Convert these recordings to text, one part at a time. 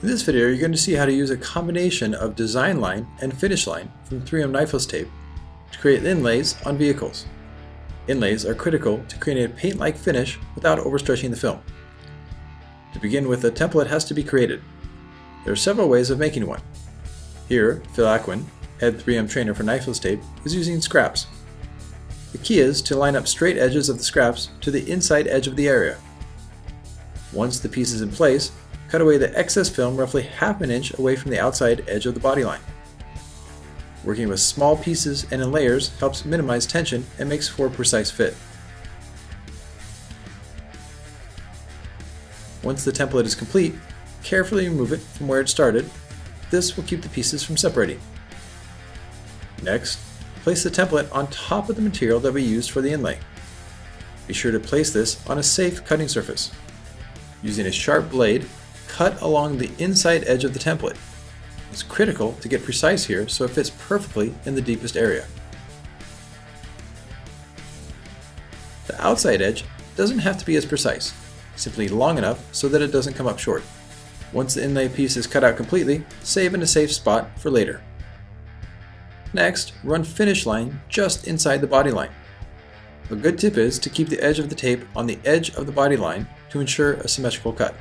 In this video, you're going to see how to use a combination of design line and finish line from 3M Knifeless tape to create inlays on vehicles. Inlays are critical to create a paint-like finish without overstretching the film. To begin with, a template has to be created. There are several ways of making one. Here, Phil Aquin, head 3M trainer for Knifeless tape, is using scraps. The key is to line up straight edges of the scraps to the inside edge of the area. Once the piece is in place, cut away the excess film roughly half an inch away from the outside edge of the body line. Working with small pieces and in layers helps minimize tension and makes for a precise fit. Once the template is complete, carefully remove it from where it started. This will keep the pieces from separating. Next, place the template on top of the material that we used for the inlay. Be sure to place this on a safe cutting surface. Using a sharp blade, cut along the inside edge of the template. It's critical to get precise here so it fits perfectly in the deepest area. The outside edge doesn't have to be as precise, simply long enough so that it doesn't come up short. Once the inlay piece is cut out completely, save in a safe spot for later. Next, run finish line just inside the body line. A good tip is to keep the edge of the tape on the edge of the body line to ensure a symmetrical cut.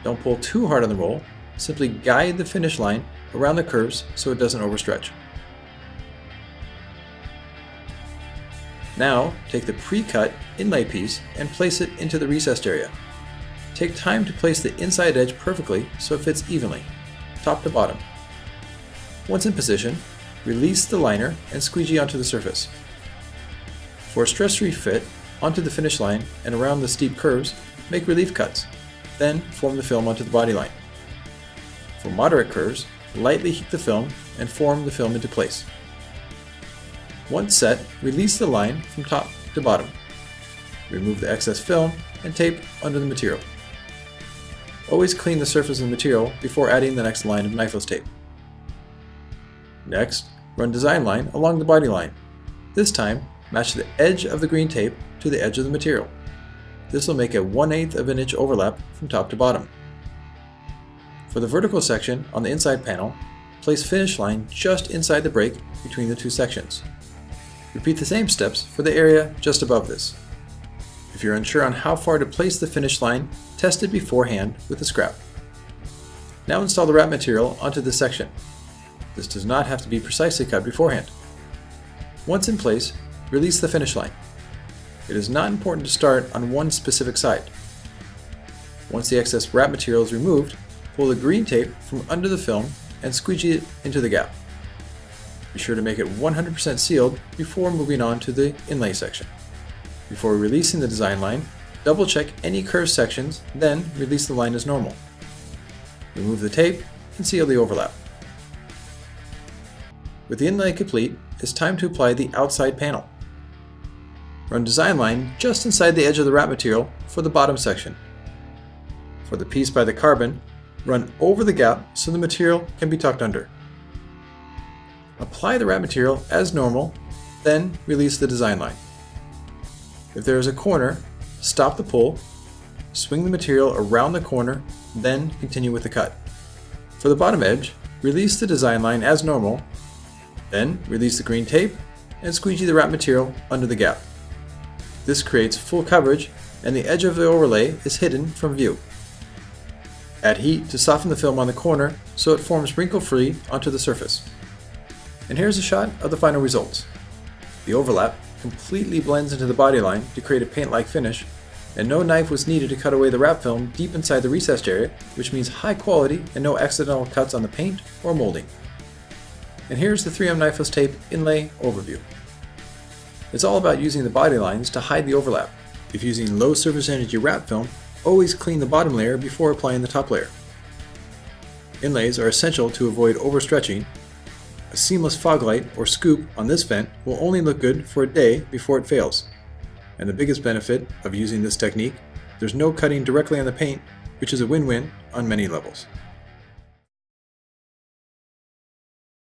Don't pull too hard on the roll, simply guide the finish line around the curves so it doesn't overstretch. Now, take the pre-cut inlay piece and place it into the recessed area. Take time to place the inside edge perfectly so it fits evenly, top to bottom. Once in position, release the liner and squeegee onto the surface. For a stress-free fit, onto the finish line and around the steep curves, make relief cuts. Then form the film onto the body line. For moderate curves, lightly heat the film and form the film into place. Once set, release the line from top to bottom. Remove the excess film and tape under the material. Always clean the surface of the material before adding the next line of knifeless tape. Next, run design line along the body line. This time, match the edge of the green tape to the edge of the material. This will make a 1/8 of an inch overlap from top to bottom. For the vertical section on the inside panel, place finish line just inside the break between the two sections. Repeat the same steps for the area just above this. If you're unsure on how far to place the finish line, test it beforehand with a scrap. Now install the wrap material onto this section. This does not have to be precisely cut beforehand. Once in place, release the finish line. It is not important to start on one specific side. Once the excess wrap material is removed, pull the green tape from under the film and squeegee it into the gap. Be sure to make it 100% sealed before moving on to the inlay section. Before releasing the design line, double check any curved sections, then release the line as normal. Remove the tape and seal the overlap. With the inlay complete, it's time to apply the outside panel. Run design line just inside the edge of the wrap material for the bottom section. For the piece by the carbon, run over the gap so the material can be tucked under. Apply the wrap material as normal, then release the design line. If there is a corner, stop the pull, swing the material around the corner, then continue with the cut. For the bottom edge, release the design line as normal, then release the green tape and squeegee the wrap material under the gap. This creates full coverage and the edge of the overlay is hidden from view. Add heat to soften the film on the corner so it forms wrinkle-free onto the surface. And here's a shot of the final results. The overlap completely blends into the body line to create a paint-like finish, and no knife was needed to cut away the wrap film deep inside the recessed area, which means high quality and no accidental cuts on the paint or molding. And here's the 3M Knifeless tape inlay overview. It's all about using the body lines to hide the overlap. If using low surface energy wrap film, always clean the bottom layer before applying the top layer. Inlays are essential to avoid overstretching. A seamless fog light or scoop on this vent will only look good for a day before it fails. And the biggest benefit of using this technique, there's no cutting directly on the paint, which is a win-win on many levels.